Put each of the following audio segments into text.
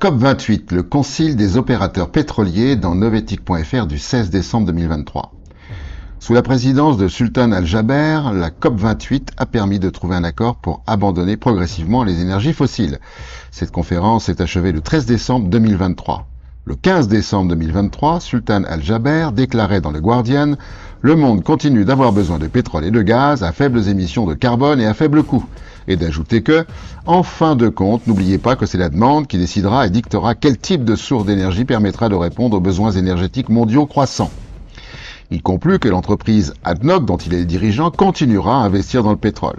COP28, le concile des opérateurs pétroliers dans Novetic.fr du 16 décembre 2023. Sous la présidence de Sultan Al-Jaber, la COP28 a permis de trouver un accord pour abandonner progressivement les énergies fossiles. Cette conférence s'est achevée le 13 décembre 2023. Le 15 décembre 2023, Sultan Al-Jaber déclarait dans le Guardian « Le monde continue d'avoir besoin de pétrole et de gaz à faibles émissions de carbone et à faible coût » et d'ajouter que « En fin de compte, n'oubliez pas que c'est la demande qui décidera et dictera quel type de source d'énergie permettra de répondre aux besoins énergétiques mondiaux croissants. » Il conclut que l'entreprise ADNOC, dont il est dirigeant, continuera à investir dans le pétrole.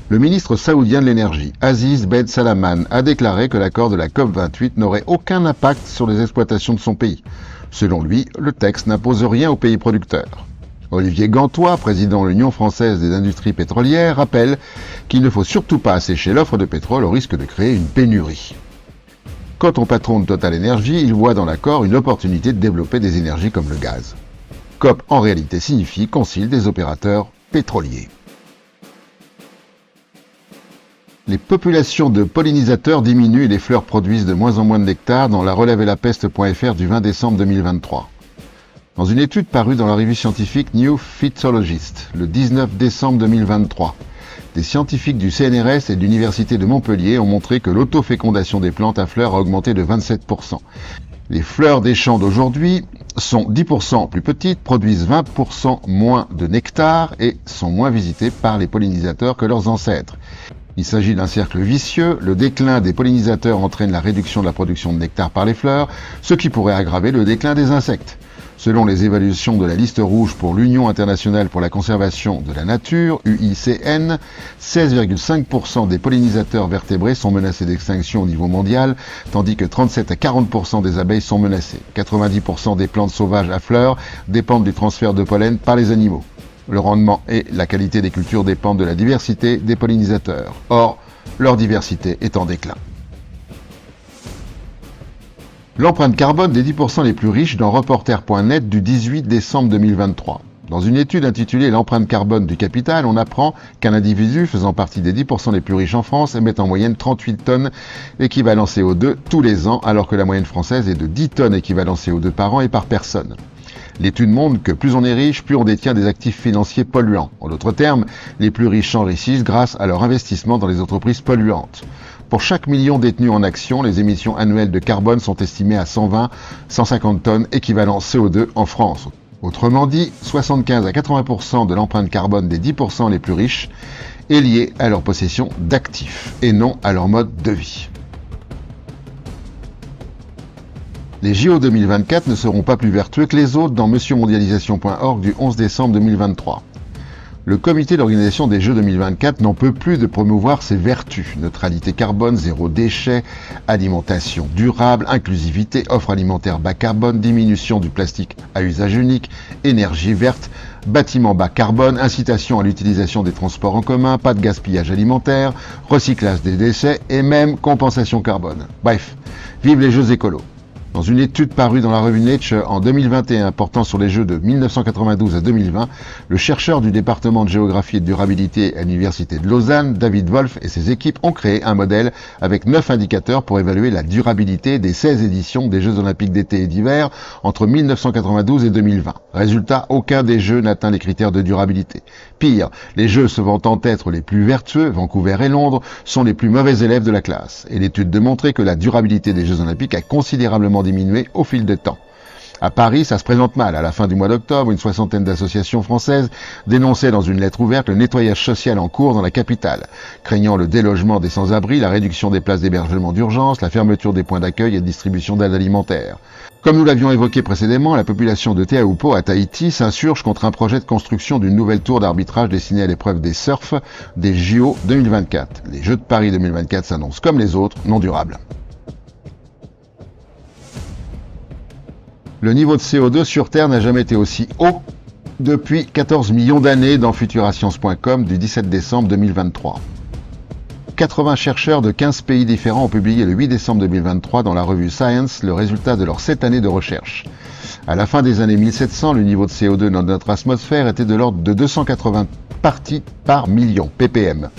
Le ministre saoudien de l'énergie, Aziz Ben Salman, a déclaré que l'accord de la COP28 n'aurait aucun impact sur les exploitations de son pays. Selon lui, le texte n'impose rien aux pays producteurs. Olivier Gantois, président de l'Union française des industries pétrolières, rappelle qu'il ne faut surtout pas assécher l'offre de pétrole au risque de créer une pénurie. Quant au patron de Total Energy, il voit dans l'accord une opportunité de développer des énergies comme le gaz. COP en réalité signifie Concile des opérateurs pétroliers. Les populations de pollinisateurs diminuent et les fleurs produisent de moins en moins de nectar dans la relève-et-la-peste.fr du 20 décembre 2023. Dans une étude parue dans la revue scientifique New Phytologist le 19 décembre 2023, des scientifiques du CNRS et de l'Université de Montpellier ont montré que l'autofécondation des plantes à fleurs a augmenté de 27%. Les fleurs des champs d'aujourd'hui sont 10% plus petites, produisent 20% moins de nectar et sont moins visitées par les pollinisateurs que leurs ancêtres. Il s'agit d'un cercle vicieux, le déclin des pollinisateurs entraîne la réduction de la production de nectar par les fleurs, ce qui pourrait aggraver le déclin des insectes. Selon les évaluations de la liste rouge pour l'Union internationale pour la conservation de la nature, UICN, 16,5% des pollinisateurs vertébrés sont menacés d'extinction au niveau mondial, tandis que 37 à 40% des abeilles sont menacées. 90% des plantes sauvages à fleurs dépendent du transfert de pollen par les animaux. Le rendement et la qualité des cultures dépendent de la diversité des pollinisateurs. Or, leur diversité est en déclin. L'empreinte carbone des 10% les plus riches dans Reporter.net du 18 décembre 2023. Dans une étude intitulée « L'empreinte carbone du capital », on apprend qu'un individu faisant partie des 10% les plus riches en France émet en moyenne 38 tonnes équivalent CO2 tous les ans, alors que la moyenne française est de 10 tonnes équivalent CO2 par an et par personne. L'étude montre que plus on est riche, plus on détient des actifs financiers polluants. En d'autres termes, les plus riches s'enrichissent grâce à leur investissement dans les entreprises polluantes. Pour chaque million détenus en actions, les émissions annuelles de carbone sont estimées à 120-150 tonnes équivalent CO2 en France. Autrement dit, 75 à 80% de l'empreinte carbone des 10% les plus riches est liée à leur possession d'actifs et non à leur mode de vie. Les JO 2024 ne seront pas plus vertueux que les autres dans monsieurmondialisation.org du 11 décembre 2023. Le comité d'organisation des Jeux 2024 n'en peut plus de promouvoir ses vertus. Neutralité carbone, zéro déchet, alimentation durable, inclusivité, offre alimentaire bas carbone, diminution du plastique à usage unique, énergie verte, bâtiment bas carbone, incitation à l'utilisation des transports en commun, pas de gaspillage alimentaire, recyclage des déchets et même compensation carbone. Bref, vive les Jeux écolos. Dans une étude parue dans la revue Nature en 2021 portant sur les Jeux de 1992 à 2020, le chercheur du département de géographie et de durabilité à l'université de Lausanne, David Wolf et ses équipes ont créé un modèle avec 9 indicateurs pour évaluer la durabilité des 16 éditions des Jeux olympiques d'été et d'hiver entre 1992 et 2020. Résultat, aucun des Jeux n'atteint les critères de durabilité. Pire, les Jeux se vantant être les plus vertueux, Vancouver et Londres, sont les plus mauvais élèves de la classe. Et l'étude démontrait que la durabilité des Jeux olympiques a considérablement diminué au fil du temps. À Paris, ça se présente mal. À la fin du mois d'octobre, une soixantaine d'associations françaises dénonçaient dans une lettre ouverte le nettoyage social en cours dans la capitale, craignant le délogement des sans-abri, la réduction des places d'hébergement d'urgence, la fermeture des points d'accueil et de distribution d'aide alimentaire. Comme nous l'avions évoqué précédemment, la population de Teahupo'o à Tahiti s'insurge contre un projet de construction d'une nouvelle tour d'arbitrage destinée à l'épreuve des surf des JO 2024. Les Jeux de Paris 2024 s'annoncent comme les autres, non durables. Le niveau de CO2 sur Terre n'a jamais été aussi haut depuis 14 millions d'années dans futurascience.com du 17 décembre 2023. 80 chercheurs de 15 pays différents ont publié le 8 décembre 2023 dans la revue Science le résultat de leurs 7 années de recherche. À la fin des années 1700, le niveau de CO2 dans notre atmosphère était de l'ordre de 280 parties par million, ppm.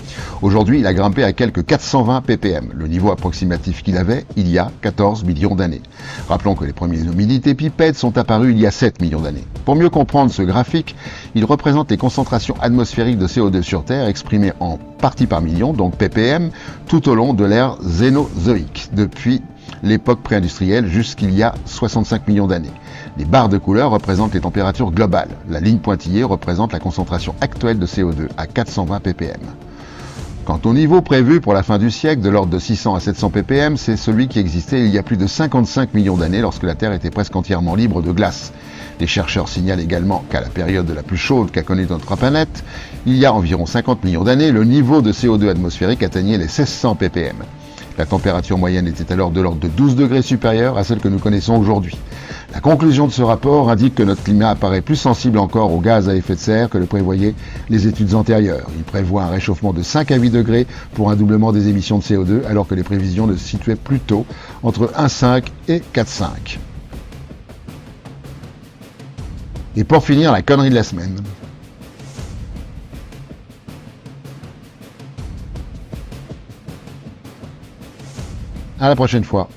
Aujourd'hui, il a grimpé à quelques 420 ppm, le niveau approximatif qu'il avait il y a 14 millions d'années. Rappelons que les premiers hominides épipèdes sont apparus il y a 7 millions d'années. Pour mieux comprendre ce graphique, il représente les concentrations atmosphériques de CO2 sur Terre exprimées en parties par million, donc ppm, tout au long de l'ère Cénozoïque, depuis l'époque pré-industrielle jusqu'il y a 65 millions d'années. Les barres de couleur représentent les températures globales. La ligne pointillée représente la concentration actuelle de CO2 à 420 ppm. Quant au niveau prévu pour la fin du siècle, de l'ordre de 600 à 700 ppm, c'est celui qui existait il y a plus de 55 millions d'années lorsque la Terre était presque entièrement libre de glace. Les chercheurs signalent également qu'à la période la plus chaude qu'a connue notre planète, il y a environ 50 millions d'années, le niveau de CO2 atmosphérique atteignait les 1600 ppm. La température moyenne était alors de l'ordre de 12 degrés supérieure à celle que nous connaissons aujourd'hui. La conclusion de ce rapport indique que notre climat apparaît plus sensible encore aux gaz à effet de serre que le prévoyaient les études antérieures. Il prévoit un réchauffement de 5 à 8 degrés pour un doublement des émissions de CO2, alors que les prévisions le situaient plutôt entre 1,5 et 4,5. Et pour finir, la connerie de la semaine. À la prochaine fois.